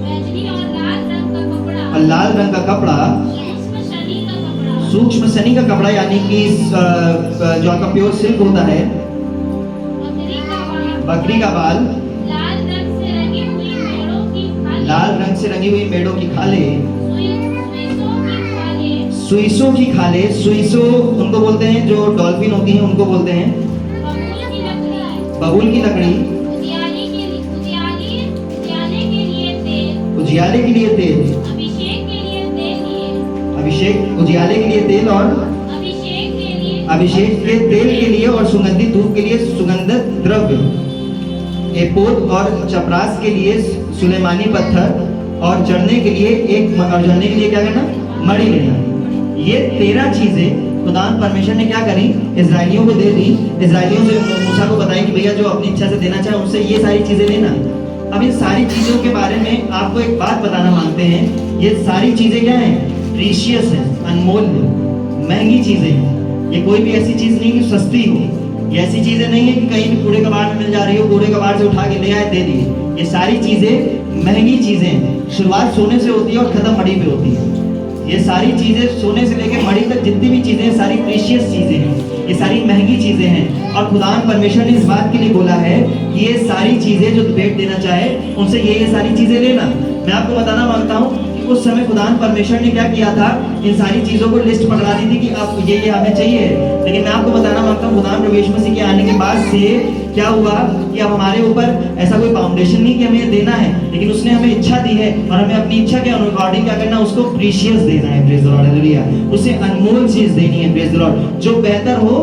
बैंगनी और लाल रंग का कपड़ा, और लाल रंग का कपड़ा, सूक्ष्म शनी का कपड़ा, सूक्ष्म सनी का कपड़ा, यानी कि जो आपका प्योर सिल्क होता है, बकरी का बाल, बकरी का बाल, लाल रंग से रंगी हुई मेढ़ों की खालें, लाल रंग से रंगी हुई मेढ़ों की खालें, सुइसों की खालें, सुइसों की खालें। सुइसो उनको बोलते हैं जो डॉल्फिन होती हैं, उनको बोलते हैं बबूल की लकड़ी, बबूल की लकड़ी, उजियाले के लिए तेल, उजियाले के लिए तेल, अभिषेक के लिए तेल, अभिषेक, उजियाले के लिए तेल और अभिषेक के लिए, अभिषेक के तेल के लिए और सुगंधित धूप के लिए सुगंधित द्रव्य, एपोद और चपरास के लिए सुलेमानी पत्थर, और चढ़ने के लिए और चढ़ने के लिए क्या करना? मणि लेना। ये 13 चीजें खुदा परमेश्वर ने क्या करी? इजराइलियों को दे दी। इजराइलियों से मूसा को बताया कि भैया जो अपनी इच्छा से देना चाहे उनसे ये सारी चीजें लेना। अब इन सारी चीजों के बारे में आपको एक बात बताना मांगते हैं, ये सारी चीजें क्या हैं? प्रीशियस है, अनमोल है, महंगी चीजें हैं। ये कोई भी ऐसी चीज नहीं कि सस्ती हो, ये ऐसी चीजें नहीं है कि कहीं भी कूड़े कबाड़ में मिल जा रही हो, कूड़े कबाड़ से उठा के ले आए दे दिए। ये सारी चीजें महंगी चीजें हैं। शुरुआत सोने से होती है और खत्म मणि पे होती है। ये सारी चीजें सोने से लेकर मणि तक जितनी भी चीजें हैं, सारी प्रीशियस चीजें हैं, ये सारी महंगी चीजें हैं। और खुदा परमेश्वर ने इस बात के लिए बोला है कि ये सारी चीजें जो भेंट देना चाहे उनसे ये सारी चीजें लेना। मैं आपको बताना मांगता हूँ कि उस समय खुदा परमेश्वर ने क्या किया था? इन सारी चीजों को लिस्ट पकड़ा दी थी कि अब ये हमें चाहिए। लेकिन मैं आपको बताना मांगता हूँ, खुदा प्रभु यीशु मसीह के आने के बाद से क्या हुआ कि अब हमारे ऊपर ऐसा कोई फाउंडेशन नहीं कि हमें देना है, लेकिन उसने हमें इच्छा दी है और हमें अपनी इच्छा के अकॉर्डिंग क्या करना? उसको प्रीशियस देना है। Praise the Lord, hallelujah. उसे अनमोल चीज देनी है। Praise the Lord. जो बेहतर हो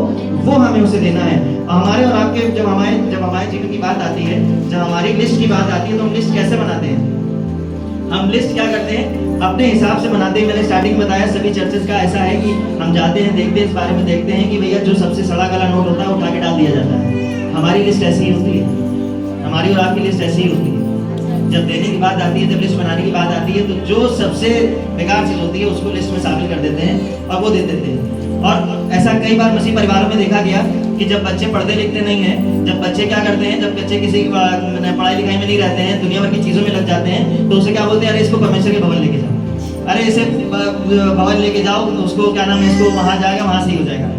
वो हमें उसे देना है। हमारे और आपके जब हमारे जीवन की बात आती है, जब हमारी लिस्ट की बात आती है, तो हम लिस्ट कैसे बनाते हैं? हम लिस्ट क्या करते हैं? अपने हिसाब से बनाते हैं। मैंने स्टार्टिंग में बताया सभी चर्चेस का ऐसा है कि हम जाते हैं, देखते हैं, इस बारे में देखते हैं कि भैया जो सबसे सड़ा गला नोट होता है उठा के डाल दिया जाता है। हमारी लिस्ट ऐसी ही होती है, हमारी और आपकी लिस्ट ऐसी ही होती है। जब देने की बात आती है, जब लिस्ट बनाने की बात आती है, तो जो सबसे बेकार चीज होती है उसको लिस्ट में शामिल कर देते हैं और वो दे देते हैं। और ऐसा कई बार मसीह परिवारों में देखा गया कि जब बच्चे पढ़ते लिखते नहीं हैं, जब बच्चे क्या करते हैं, जब बच्चे किसी पढ़ाई लिखाई में नहीं रहते हैं, दुनिया भर की चीज़ों में लग जाते हैं, तो उसे क्या बोलते हैं? अरे इसको परमेश्वर के भवन लेके जाओ, अरे इसे भवन लेके जाओ, तो उसको क्या नाम है, इसको वहाँ जाएगा, वहाँ से ही हो जाएगा।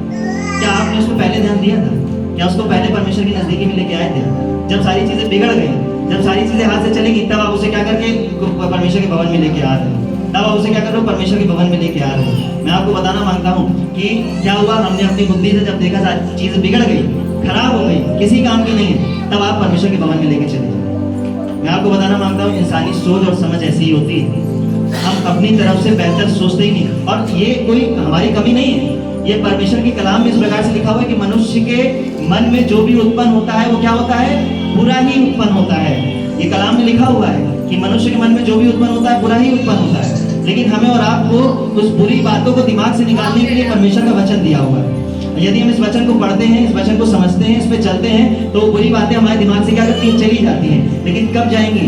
क्या आपने उसको पहले ध्यान दिया था? क्या उसको पहले परमेश्वर की नजदीकी में लेके आए थे? जब सारी चीज़ें बिगड़ गई, जब सारी चीज़ें हाथ से चलेंगी, तब आप उसे क्या करके परमेश्वर के भवन में लेके आ रहे हैं, तब आप उसे क्या कर रहे हो? परमेश्वर के भवन में लेके आ रहे हो। मैं आपको बताना मांगता हूँ कि क्या हुआ, हमने अपनी बुद्धि से जब देखा चीज़ बिगड़ गई, खराब हो गई, किसी काम की नहीं है, तब आप परमेश्वर के भवन में लेके चले जाओ। मैं आपको बताना मांगता हूँ, इंसानी सोच और समझ ऐसी ही होती है। हम अपनी तरफ से बेहतर सोचते ही नहीं, और ये कोई हमारी कमी नहीं है। ये परमेश्वर की कलाम में इस प्रकार से लिखा हुआ है कि मनुष्य के मन में जो भी उत्पन्न होता है वो क्या होता है? बुरा ही उत्पन्न होता है। ये कलाम में लिखा हुआ है कि मनुष्य के मन में जो भी उत्पन्न होता है बुरा ही उत्पन्न होता है। लेकिन हमें और आपको उस बुरी बातों को दिमाग से निकालने के लिए परमेश्वर का वचन दिया हुआ है। यदि हम इस वचन को पढ़ते हैं, इस वचन को समझते हैं, इस पे चलते हैं, तो बुरी बातें हमारे दिमाग से क्या करती हैं? चली जाती हैं। लेकिन कब जाएंगी?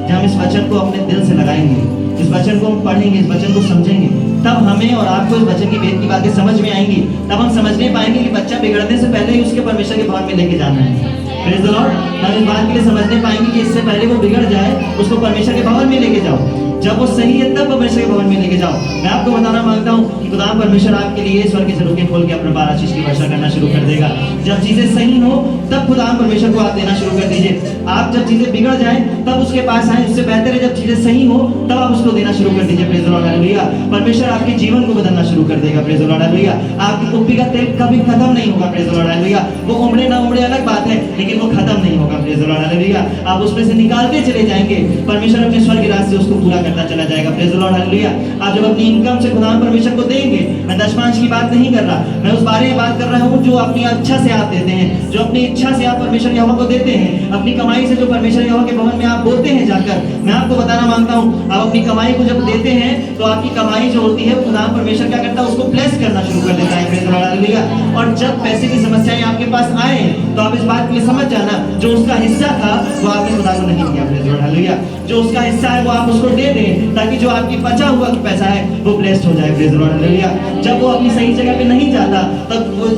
जब हम इस वचन को अपने दिल से लगाएंगे, इस वचन को हम पढ़ेंगे, इस वचन को समझेंगे, तब हमें और आपको इस वचन की भेद की बातें समझ में आएंगी। तब हम समझने पाएंगे कि बच्चा बिगड़ने से पहले ही उसके परमेश्वर के भवन में लेके जाना है। Praise the Lord. हम इस बात के लिए समझने पाएंगे कि इससे पहले वो बिगड़ जाए, उसको परमेश्वर के भवन में लेके जाओ। जब वो सही है तब परमेश्वर के भवन में लेके जाओ। मैं आपको बताना मांगता हूँ कि खुदा परमेश्वर आपके लिए स्वर्ग के झरोखे खोल के अपने बार आशीष की वर्षा करना शुरू कर देगा। जब चीजें सही हो तब खुदा परमेश्वर को आप देना शुरू कर दीजिए। आप जब चीजें बिगड़ जाएं तब उसके पास आए, उससे बेहतर है जब चीजें सही हो तब आप उसको देना शुरू कर दीजिए। Praise the Lord, hallelujah. परमेश्वर आपके जीवन को बदलना शुरू कर देगा। Praise the Lord, hallelujah. आपकी कुप्पी का तेल कभी खत्म नहीं होगा। Praise the Lord, hallelujah. वो उमड़े ना उमड़े अलग बात है, लेकिन वो खत्म नहीं होगा। Praise the Lord, hallelujah. आप उसमें से निकालते चले जाएंगे, परमेश्वर अपने स्वर्ग के रास्ते उसको पूरा करता चला जाएगा। Praise the Lord, hallelujah. आप जब अपनी इनकम से खुदा परमेश्वर को देंगे, मैं दशमांश की बात नहीं कर रहा, मैं उस बारे में बात कर रहा हूँ जो अपनी इच्छा से आप देते हैं, जो अपनी इच्छा से आप परमेश्वर यहोवा को देते हैं, अपनी कमाई से जो परमेश्वर यहोवा के भवन में आप बोलते हैं जाकर। मैं आपको बताना मांगता हूँ, आप अपनी कमाई को जब देते हैं तो आपकी कमाई जो होती है खुदा परमेश्वर क्या करता है, उसको ब्लेस करना शुरू कर देता है। Praise the Lord, hallelujah. और जब पैसे की समस्याएं आपके पास आए तो आप इस बात के लिए समझ जाना, जो उसका हिस्सा था वो आपने खुदा को नहीं दिया। Praise the Lord, hallelujah. जो उसका हिस्सा है वो आप उसको दे दें, ताकि जो आपकी बचा हुआ पैसा है वो ब्लेस्ड हो जाए। Praise the Lord, hallelujah. जब वो अपनी सही जगह पे नहीं जाता,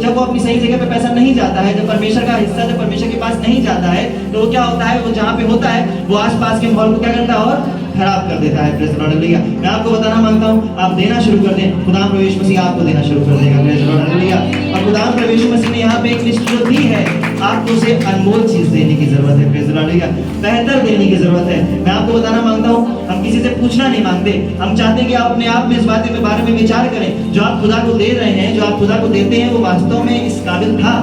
जब वो अपनी सही जगह पे पैसा नहीं जाता है, जब परमेश्वर का हिस्सा जब परमेश्वर के पास नहीं जाता है, तो वो क्या होता है, वो जहाँ पे होता है वो आसपास के माहौल को क्या करता है और खराब कर देता है। Praise the Lord, hallelujah. मैं आपको बताना मांगता हूँ, आप देना शुरू कर दें, खुदा प्रभु मसीह आपको देना शुरू कर देगा। Praise the Lord, hallelujah. और खुदा प्रभु मसीह ने यहाँ पे एक लिस्ट जो दी है, आपको उसे अनमोल चीज देने की जरूरत है। Praise the Lord, hallelujah. बेहतर देने की जरूरत है। मैं आपको बताना मांगता हूँ, हम किसी से पूछना नहीं मांगते, हम चाहते हैं कि आप अपने आप में इस बात के बारे में विचार करें। जो आप खुदा को दे रहे हैं, जो आप खुदा को देते हैं, वो वास्तव में इस काबिल था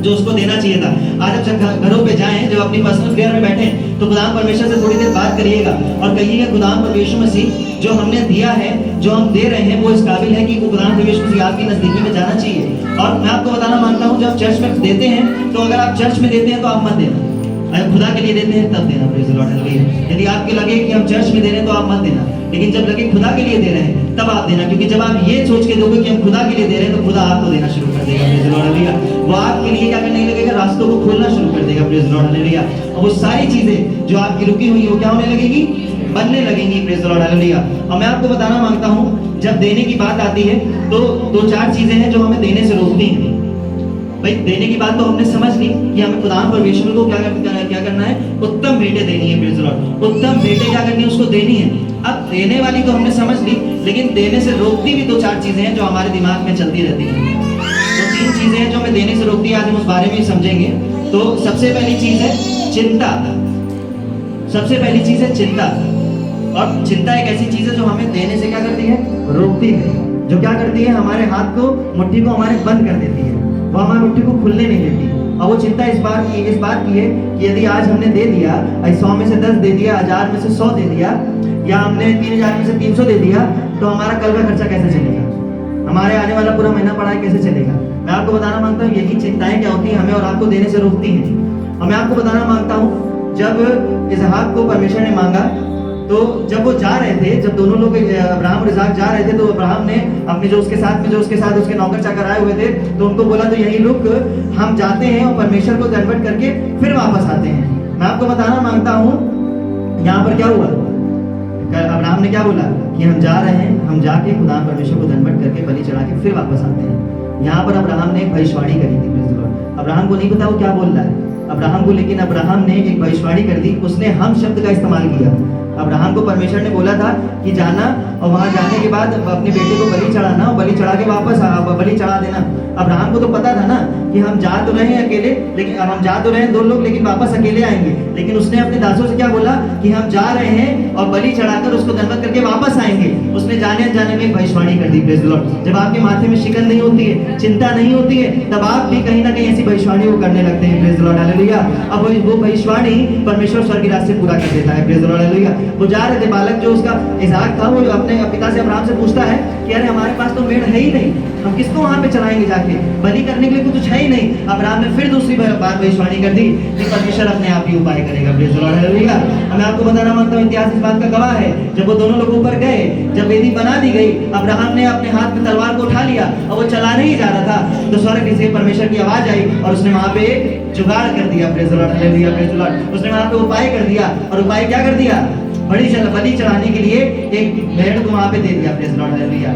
जो उसको देना चाहिए था। आज आप जब घरों पे जाएं, जब अपनी पर्सनल प्रेयर में बैठें, तो खुदा परमेश्वर से थोड़ी देर बात करिएगा और कहिएगा, खुदा परमेश्वर मसीह जो हमने दिया है, जो हम दे रहे हैं, वो इस काबिल है कि खुदा परमेश्वर मसीह आपकी नजदीकी में जाना चाहिए। और मैं आपको बताना मांगता हूँ, जब चर्च में देते हैं, तो अगर आप चर्च में देते हैं तो आप मत देना, अगर खुदा के लिए देते हैं तब देना। Praise the Lord, hallelujah. यदि आपके लगे कि हम चर्च में दे रहे हैं तो आप मत देना, लेकिन जब लगे खुदा के लिए दे रहे हैं तब आप देना, क्योंकि जब आप ये सोच के दोगे कि हम खुदा के लिए दे रहे हैं तो खुदा आपको देना शुरू कर देगा। Praise the Lord, hallelujah. वो आपके लिए क्या करने लगेगा, रास्तों को खोलना शुरू कर देगा। Praise the Lord, hallelujah. और वो सारी चीजें जो आपकी रुकी हुई वो क्या होने लगेगी, बनने लगेंगी। Praise the Lord, hallelujah. और मैं आपको बताना मांगता हूँ, जब देने की बात आती है तो दो चार चीजें हैं जो हमें देने से रोकती हैं। भाई देने की बात तो हमने समझ ली कि हमें खुदा परमेश्वर को क्या करना है, उत्तम भेंटें देनी है। प्रेज़ द लॉर्ड, उत्तम भेंटें क्या करनी है, उसको देनी है। अब देने वाली तो हमने समझ ली, लेकिन देने से रोकती भी दो चार चीजें हैं जो हमारे दिमाग में चलती रहती हैं। तो तीन चीजें हैं जो हमें देने से रोकती है, आज हम उस बारे में समझेंगे। तो सबसे पहली चीज है चिंता। सबसे पहली चीज है चिंता। और चिंता एक ऐसी चीज है जो हमें देने से क्या करती है, रोकती है। जो क्या करती है, हमारे हाथ को, मुट्ठी को हमारे बंद कर देती है, वो हमारी मुट्ठी को खुलने नहीं देती। और वो चिंता इस बात की है कि यदि आज हमने दे दिया, 100 में से 10 दे दिया, 1000 में से 100 दे दिया, या हमने 3000 में से 300 दे दिया, तो हमारा कल का खर्चा कैसे चलेगा, हमारे आने वाला पूरा महीना पढ़ाई कैसे चलेगा। मैं आपको बताना मांगता हूँ, यही चिंताएं क्या होती हैं, हमें और आपको देने से रोकती हैं। और मैं आपको बताना मांगता हूँ, जब इसहाक को परमेश्वर ने मांगा, तो जब वो जा रहे थे, जब दोनों लोग अब्राहम और इसहाक जा रहे थे, तो अब्राहम ने अपने जो उसके साथ उसके नौकर चाकर आए हुए थे, तो उनको बोला, तो यहीं रुक, हम जाते हैं और परमेश्वर को दंडवत करके फिर वापस आते हैं। मैं आपको बताना मांगता हूँ, यहाँ पर क्या हुआ, अब्राहम ने क्या बोला कि हम जा रहे हैं, हम जाके खुदा परमेश्वर को दंडवत करके बलि चढ़ा के फिर वापस आते हैं। यहाँ पर अब्राहम ने एक भविष्यवाणी करी थी। Praise the Lord. अब्राहम को नहीं पता वो क्या बोल रहा है अब्राहम को, लेकिन अब्राहम ने एक भविष्यवाणी कर दी, उसने हम शब्द का इस्तेमाल किया। अब्राहम को परमेश्वर ने बोला था कि जाना और वहां जाने के बाद अपने बेटे को बलि चढ़ाना और बलि चढ़ा के वापस बलि चढ़ा देना। अब्राहम को तो पता था ना कि हम जा तो रहे हैं अकेले, लेकिन हम जा तो रहे हैं 2 लोग, लेकिन वापस अकेले आएंगे। लेकिन उसने अपने दासों से क्या बोला कि हम जा रहे हैं और बलि चढ़ाकर उसको दंडवत करके वापस आएंगे। उसने जाने अनजाने में भविष्यवाणी कर दी। Praise the Lord. जब आपके माथे में शिकन नहीं होती है, चिंता नहीं होती है, तब आप भी कहीं ना कहीं ऐसी भविष्यवाणी को करने लगते हैं। Praise the Lord, hallelujah. अब वो भविष्यवाणी परमेश्वर स्वर्ग की रास्ते पूरा कर देता है। Praise the Lord, hallelujah. वो जा रहे थे, बालक जो उसका इसहाक था, वो अपने पिता से अब्राहम से पूछता है कि अरे हमारे पास तो मेढ़ है ही नहीं, हम किसको वहां पे चलाएंगे जाके, बलि करने के लिए कुछ है ही नहीं। अब्राहम ने फिर दूसरी बार भविष्यवाणी कर दी कि परमेश्वर अपने आप ही उपाय करेगा। Praise the Lord, hallelujah. मैं आपको बताना मांगता हूँ, इतिहास इस बात का गवाह है, जब वो दोनों लोग ऊपर गए, जब वेदी बना दी गई, अब्राहम ने अपने हाथ में तलवार को उठा लिया और वो चलाने ही जा रहा था, तो स्वर्ग से परमेश्वर की आवाज आई और उसने वहां पे जुगाड़ कर दिया। Praise the Lord, hallelujah, praise the Lord. उसने वहां पे उपाय कर दिया, और उपाय क्या कर दिया, बलि चढ़ाने के लिए एक भेड़ को वहां पे दे दिया। Praise the Lord, hallelujah.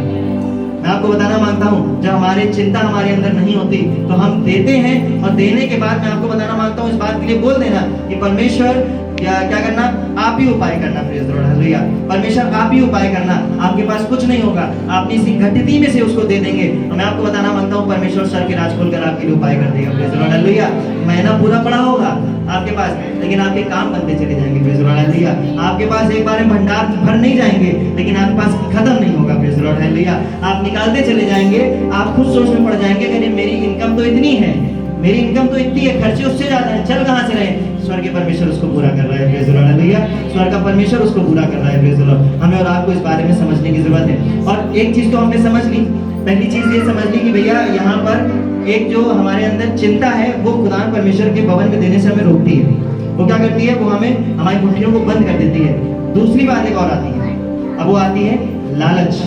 मैं आपको बताना मांगता हूँ, जब हमारे चिंता हमारे अंदर नहीं होती तो हम देते हैं, और देने के बाद मैं आपको बताना मांगता हूँ, इस बात के लिए बोल देना कि परमेश्वर क्या करना, आप ही उपाय करना। Praise the Lord, hallelujah. परमेश्वर आप ही उपाय करना, आपके पास कुछ नहीं होगा, आप इसी घटती में से उसको दे देंगे। तो मैं आपको बताना मांगता हूँ, परमेश्वर सर के राज खोलकर आपके लिए उपाय कर देगा। Praise the Lord, hallelujah. महीना पूरा पड़ा होगा आपके पास, लेकिन आपके काम बनते चले जाएंगे। Praise the Lord, hallelujah. आपके पास एक बार में भंडार भर नहीं जाएंगे, लेकिन आपके पास खत्म नहीं होगा। Praise the Lord, hallelujah. आप निकालते चले जाएंगे, आप खुद सोच में पड़ जाएंगे, अरे मेरी इनकम तो इतनी है, मेरी इनकम तो इतनी है, खर्चे उससे ज्यादा है, चल कहां से रहे। स्वर्ग के परमेश्वर उसको पूरा कर रहा है। Praise the Lord, hallelujah. स्वर्ग का परमेश्वर उसको पूरा कर रहा है। Praise the Lord. हमें और आपको इस बारे में समझने की जरूरत है। और एक चीज तो हमने समझ ली, पहली चीज ये समझ ली कि भैया यहाँ पर एक जो हमारे अंदर चिंता है वो खुदा परमेश्वर के भवन में देने से हमें रोकती है। वो क्या करती है, वो हमें हमारी मुट्ठियों को बंद कर देती है। दूसरी बात एक और आती है, अब वो आती है लालच।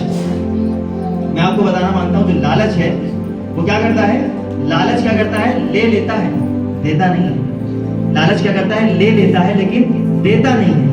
मैं आपको बताना मांगता हूँ, जो लालच है वो क्या करता है, लालच क्या करता है, ले लेता है, देता नहीं है। लालच क्या करता है, ले लेता है लेकिन देता नहीं है।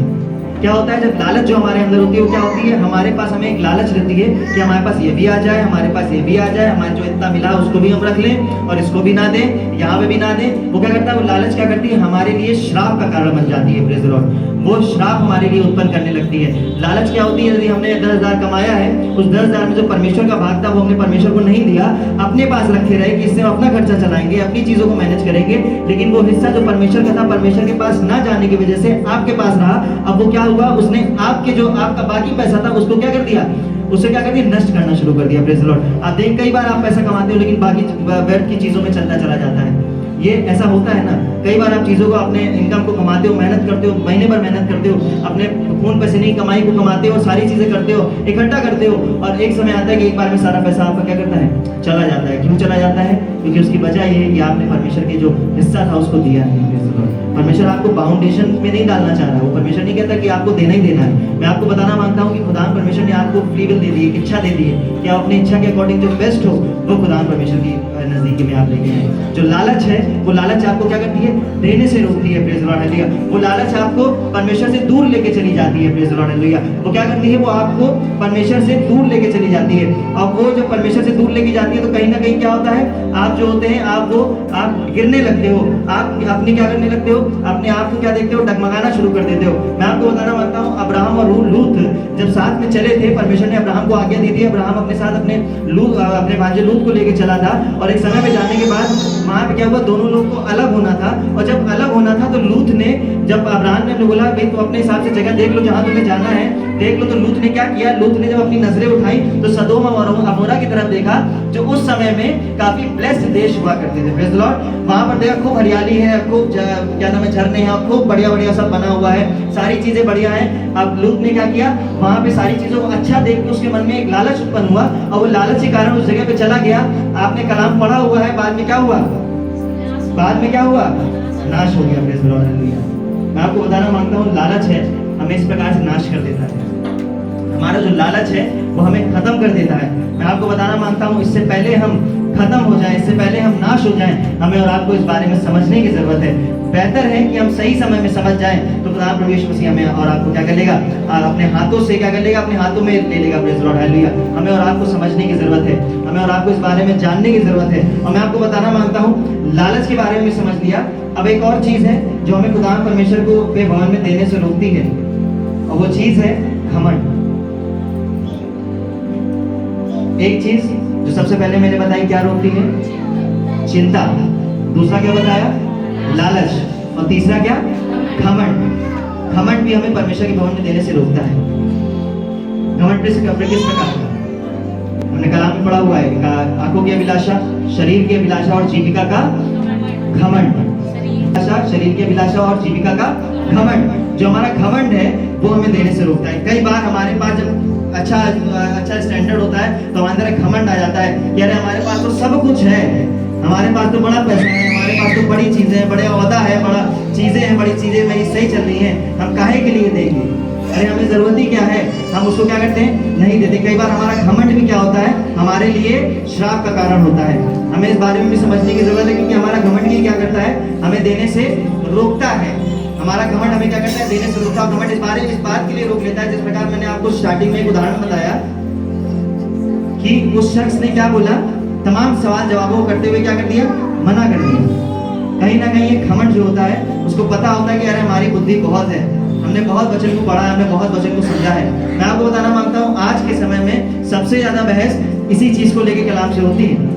क्या होता है जब लालच जो हमारे अंदर होती है, वो क्या होती है, हमारे पास हमें एक लालच रहती है कि हमारे पास ये भी आ जाए, हमारे पास ये भी आ जाए, हमारे जो इतना मिला उसको भी हम रख लें और इसको भी ना दें, यहाँ पे भी ना दें। वो क्या करता है, वो लालच क्या करती है, हमारे लिए श्राप का कारण बन जाती है। प्रेज द लॉर्ड, वो श्राप हमारे लिए उत्पन्न करने लगती है। लालच क्या होती है, यदि हमने 10,000 कमाया है, उस 10,000 में जो परमेश्वर का भाग था वो हमने परमेश्वर को नहीं दिया, अपने पास रखे रहे कि इससे हम अपना खर्चा चलाएंगे, अपनी चीजों को मैनेज करेंगे, लेकिन वो हिस्सा जो परमेश्वर का था, परमेश्वर के पास ना जाने की वजह से आपके पास रहा। अब वो क्या हुआ, उसने आपके जो आपका बाकी पैसा था उसको क्या कर दिया, उसे क्या कर दिया, नष्ट करना शुरू कर दिया। Praise the Lord. आप देख, कई बार आप पैसा कमाते हो लेकिन बाकी व्यर्थ की चीजों में चलता चला जाता है। ये ऐसा होता है ना, कई बार आप चीजों को, अपने इनकम को कमाते हो, मेहनत करते हो, महीने भर मेहनत करते हो, अपने खून पसीने की कमाई को कमाते हो, सारी चीजें करते हो, इकट्ठा करते हो, और एक समय आता है कि एक बार में सारा पैसा आपका क्या करता है, चला जाता है। क्यों चला जाता है, क्योंकि उसकी वजह ये है कि आपने परमेश्वर के जो हिस्सा था उसको दिया नहीं। परमेश्वर आपको बाउंडेशन में नहीं डालना चाह रहा है। वो परमेश्वर नहीं कहता कि आपको देना ही देना है। मैं आपको बताना मांगता हूँ कि खुदा परमेश्वर ने आपको फ्री विल दे दी, इच्छा दे दी है कि आप अपनी इच्छा के अकॉर्डिंग जो बेस्ट हो वो खुदा परमेश्वर की नजदीकी में आप लेके आए। जो लालच है, वो लालच आपको क्या करती है, देने से रोकती है। Praise the Lord, hallelujah. वो लालच आपको परमेश्वर से दूर लेके चली जाती है। Praise the Lord, hallelujah. वो क्या करती है, वो आपको परमेश्वर से दूर लेके चली जाती है। और वो जो परमेश्वर से दूर लेके जाती है तो कहीं ना कहीं क्या होता है, आप जो होते हैं आप गिरने लगते हो, आप अपने क्या करने लगते हो, अपने आप को क्या देखते हो, डगमगाना शुरू कर देते हो। मैं आपको बताना मांगता हूँ, अब्राहम और लूत जब साथ में चले थे, परमेश्वर ने अब्राहम को आज्ञा दी थी, अब्राहम अपने साथ अपने भांजे लूत को लेके चला था, और एक समय पे जाने के बाद वहां पे क्या हुआ, दोनों लोग को अलग होना था। और जब अलग होना था तो लूत ने, जब अब्राहम ने बोला भाई तो अपने हिसाब से जगह देख लो जहां तुम्हें जाना है, देख लो, तो लूत ने क्या किया, लूत ने जब अपनी नजरें उठाई तो सदोम और अमोरा की तरफ देखा, जो उस समय में काफी ब्लेस्ड देश हुआ करते थे। Praise the Lord. वहां पर देखा खूब हरियाली है, खूब क्या नाम है, झरने हैं, खूब बढ़िया बढ़िया सब बना हुआ है, सारी चीजें बढ़िया हैं। अब लूत ने क्या किया, वहां पे सारी चीजों को अच्छा देख के उसके मन में एक लालच उत्पन्न हुआ, और वो लालच के कारण उस जगह पे चला गया। आपने कलाम पढ़ा हुआ है, बाद में क्या हुआ, बाद में क्या हुआ, नाश हो गया। Praise the Lord, hallelujah. मैं आपको बताना मांगता हूँ, लालच है हमें इस प्रकार से नाश कर देता है। हमारा जो लालच है वो हमें खत्म कर देता है। मैं आपको बताना मांगता हूँ, इससे पहले हम खत्म हो जाएं, इससे पहले हम नाश हो जाएं, हमें और आपको इस बारे में समझने की जरूरत है। बेहतर है कि हम सही समय में समझ जाएं, तो खुदा प्रभु यीशु मसीह हमें और आपको क्या कर लेगा, अपने हाथों से क्या कर लेगा, अपने हाथों में ले लेगा। Praise the Lord, hallelujah. हमें और आपको समझने की जरूरत है, हमें और आपको इस बारे में जानने की जरूरत है। और मैं आपको बताना मांगता हूँ, लालच के बारे में समझ लिया। अब एक और चीज है जो हमें खुदा परमेश्वर को पे भवन में देने से रोकती है, और वो चीज है घमंड। एक चीज जो सबसे पहले मैंने बताई क्या रोकती है, चिंता। दूसरा क्या बताया, लालच। और तीसरा क्या, घमंड। घमंड भी हमें परमेश्वर के भवन में देने से रोकता है। घमंड किस प्रकार का, हमने कलाम में पढ़ा हुआ है, आंखों की अभिलाषा, शरीर की अभिलाषा और जीविका का घमंड। शरीर की अभिलाषा और जीविका का घमंड। जो हमारा घमंड है वो हमें देने से रोकता है। कई बार हमारे पास जब अच्छा स्टैंडर्ड होता है तो हमारे अंदर घमंड आ जाता है कि अरे हमारे पास तो सब कुछ है, हमारे पास तो बड़ा पैसा है, हमारे पास तो बड़ी चीजें हैं, बड़े ओहदा है, बड़ा चीजें हैं, बड़ी चीजें मेरी सही चल रही हैं, हम काहे के लिए देंगे, अरे हमें जरूरत ही क्या है, हम उसको क्या करते हैं, नहीं देते। कई बार हमारा घमंड भी क्या होता है, हमारे लिए श्राप का कारण होता है। हमें इस बारे में भी समझने की जरूरत है, क्योंकि हमारा घमंड ही क्या करता है, हमें देने से रोकता है। हमारा घमंड हमें क्या करता है, देने से रोकता है। घमंड इस बात के लिए रोक लेता है, जिस प्रकार मैंने आपको स्टार्टिंग में एक उदाहरण बताया कि उस शख्स ने क्या बोला, तमाम सवाल जवाबों को करते हुए क्या कर दिया, मना कर दिया। कहीं ना कहीं ये घमंड जो होता है उसको पता होता है कि अरे हमारी बुद्धि बहुत है, हमने बहुत वचन को पढ़ा है, हमने बहुत वचन को समझा है। मैं आपको बताना मांगता हूँ आज के समय में सबसे ज्यादा बहस इसी चीज को लेकर कलाम से होती है।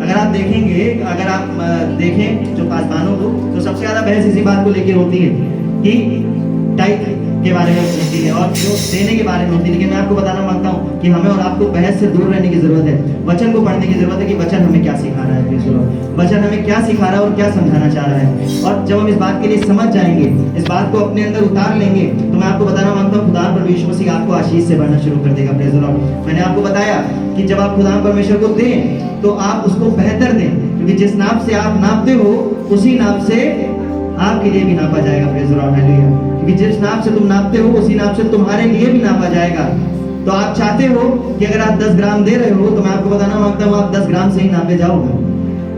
अगर आप देखेंगे, अगर आप देखें जो पासवानों को, तो सबसे ज्यादा बहस इसी बात को लेकर होती है कि टाइप के बारे में होती है और जो देने के बारे में होती है। लेकिन मैं आपको बताना मांगता हूँ कि हमें और आपको बहस से दूर रहने की जरूरत है, वचन को पढ़ने की जरूरत है कि वचन हमें क्या सिखा रहा है, वचन हमें क्या सिखा रहा है और क्या समझाना चाह रहा है। और जब हम इस बात के लिए समझ जाएंगे, इस बात को अपने अंदर उतार लेंगे, तो मैं आपको बताना मांगता हूँ खुदा परमेश्वर मसीह आपको आशीष से भरना शुरू कर देगा। Praise the Lord. मैंने आपको बताया कि जब आप खुदा परमेश्वर को दें तो आप उसको बेहतर दें, क्योंकि जिस नाप से आप नापते हो उसी नाप से आपके लिए भी नापा जाएगा। Praise the Lord, hallelujah. क्योंकि जिस नाप से तुम नापते हो उसी नाप से तुम्हारे लिए भी नापा जाएगा। तो आप चाहते हो कि अगर आप 10 ग्राम दे रहे हो तो मैं आपको बताना मांगता हूँ आप 10 ग्राम से ही नापे जाओगे।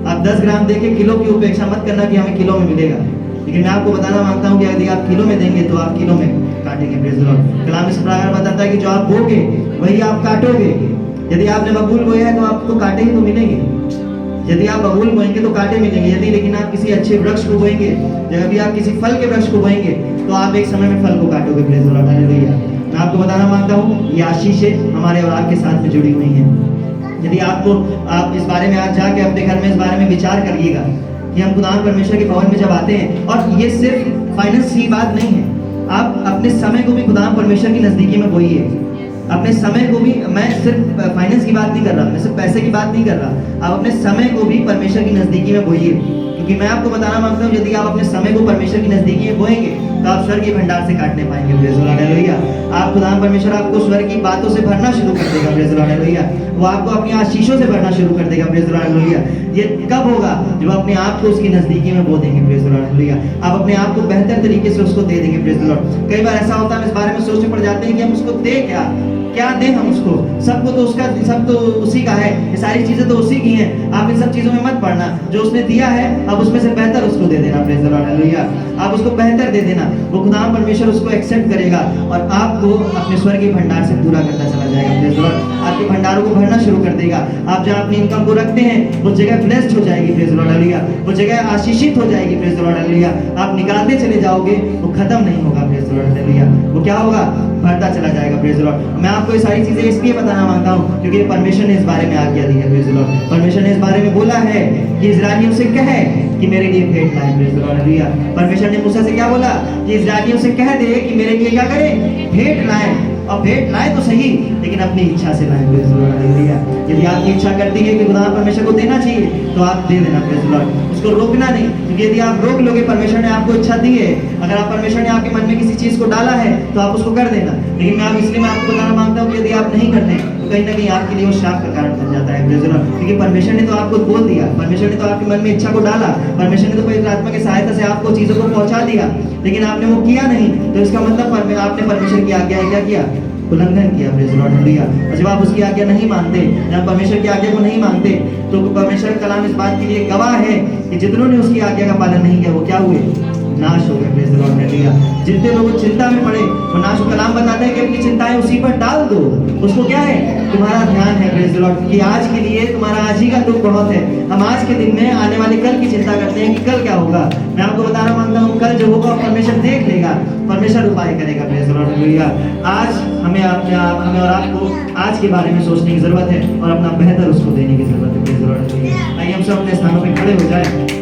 आप 10 ग्राम देके किलो की उपेक्षा मत करना कि हमें किलो में मिलेगा। लेकिन मैं आपको बताना मांगता हूँ कि यदि आप किलो में देंगे तो आप किलो में काटेंगे। Praise the Lord. कलाम इस प्रकार बताता है कि जो आप बोगे वही आप काटोगे। यदि आपने बबूल बोया है तो आपको काटे ही तो मिलेंगे। यदि आप बबूल बोएंगे तो कांटे मिलेंगे। यदि लेकिन आप किसी अच्छे वृक्ष को बोएंगे, जब भी आप किसी फल के वृक्ष को बोएंगे तो आप एक समय में फल को काटोगे। Praise the Lord, hallelujah. मैं आपको बताना मांगता हूँ ये आशीषें हमारे और आपके साथ में जुड़ी हुई हैं। यदि आप इस बारे में आज जाके अपने घर में इस बारे में विचार करिएगा कि हम खुदा परमेश्वर के भवन में जब आते हैं, और ये सिर्फ फाइनेंस की बात नहीं है, आप अपने समय को भी खुदा परमेश्वर की नजदीकी में बोइए। अपने समय को भी, मैं सिर्फ फाइनेंस की बात नहीं कर रहा, मैं सिर्फ पैसे की बात नहीं कर रहा, आप अपने समय को भी परमेश्वर की नजदीकी में बोइए। क्योंकि मैं आपको बताना मांगता हूँ यदि आप अपने समय को परमेश्वर की नजदीकी में बोएंगे तो आप स्वर्ग के भंडार से काटने पाएंगे। Praise the Lord, hallelujah. आप खुदा परमेश्वर आपको स्वर्ग की बातों से भरना शुरू कर देगा। Praise the Lord, hallelujah. वो आपको अपनी आशीषों से भरना शुरू कर देगा। Praise the Lord, hallelujah. ये कब होगा? जब अपने आप को उसकी नजदीकी में बो देंगे। Praise the Lord, hallelujah. आप अपने आप को बेहतर तरीके से उसको दे देंगे। Praise the Lord. कई बार ऐसा होता है हम इस बारे में सोचने पड़ जाते हैं कि हम उसको दे क्या दें हम उसको, सबको तो उसका, सब तो उसी का है, ये सारी चीजें तो उसी की हैं। आप इन सब चीजों में मत पड़ना, जो उसने दिया है अब उसमें से बेहतर उसको दे देना। Praise the Lord, hallelujah. आप उसको बेहतर दे देना, वो खुदा परमेश्वर उसको एक्सेप्ट करेगा और आपको अपने स्वर्ग के भंडार से पूरा करता चला जाएगा। Praise the Lord. आपके भंडारों को भरना शुरू कर देगा। आप जहाँ अपनी इनकम को रखते हैं वो जगह ब्लेस्ड हो जाएगी। Praise the Lord, hallelujah. वो जगह आशीषित हो जाएगी। Praise the Lord, hallelujah. आप निकालते चले जाओगे, वो खत्म नहीं होगा। Praise the Lord, hallelujah. वो क्या होगा? बढ़ता चला जाएगा। Praise the Lord. मैं आपको ये सारी चीजें इसलिए बताना मांगता हूँ क्योंकि परमेश्वर ने इस बारे में आज्ञा दी है। Praise the Lord. परमेश्वर ने इस बारे में बोला है कि इस्राएलियों से कहे कि मेरे लिए भेंट लाएं। Praise the Lord, hallelujah. परमेश्वर ने मूसा से क्या बोला कि इस्राएलियों से कह दे कि मेरे लिए क्या करें? भेंट लाएं। और भेंट लाएं तो सही, लेकिन अपनी इच्छा से लाएं। Praise the Lord, hallelujah. यदि आपकी इच्छा करती है कि खुदा परमेश्वर को देना चाहिए तो आप दे देना। Praise the Lord. उसको रोकना नहीं, क्योंकि यदि आप रोक लोगे, परमेश्वर ने आपको इच्छा दी है, अगर आप परमेश्वर ने आपके मन में किसी चीज को डाला है तो आप उसको कर देना। लेकिन मैं इसलिए मैं आपको बताना मांगता हूँ कि यदि आप नहीं करते तो कहीं ना कहीं आपके लिए वो शाप का कारण बन जाता है। Praise the Lord. क्योंकि परमेश्वर ने तो आपको बोल दिया, परमेश्वर ने तो आपके मन में इच्छा को डाला, परमेश्वर ने तो पवित्र आत्मा की सहायता से आपको चीजों को पहुंचा दिया, लेकिन आपने वो किया नहीं, तो इसका मतलब आपने परमेश्वर की आज्ञा है क्या किया? उल्लंघन किया। Praise the Lord, hallelujah. और जब आप उसकी आज्ञा नहीं मानते, जब परमेश्वर की आज्ञा को नहीं मानते, तो परमेश्वर का कलाम इस बात के लिए गवाह है कि जितनों ने उसकी आज्ञा का पालन नहीं किया वो क्या हुए? नाश हो गए। Praise the Lord, hallelujah. जितने लोग चिंता में पड़े वो नाश, कलाम बताते हैं कि अपनी चिंताएं उसी पर डाल दो। उसको क्या है? तुम्हारा ध्यान है। Praise the Lord. कि आज के लिए तुम्हारा आज ही का दुख बहुत है। हम आज के दिन में आने वाले कल की चिंता करते हैं कि कल क्या होगा। मैं आपको बताना मांगता हूँ कल जो होगा परमेश्वर देख लेगा, परमेश्वर उपाय करेगा। Praise the Lord, hallelujah. आज हमें और आपको आज के बारे में सोचने की जरूरत है और अपना बेहतर उसको देने की जरूरत है। Praise the Lord, hallelujah. आइए हम सब अपने स्थानों पर खड़े हो जाए।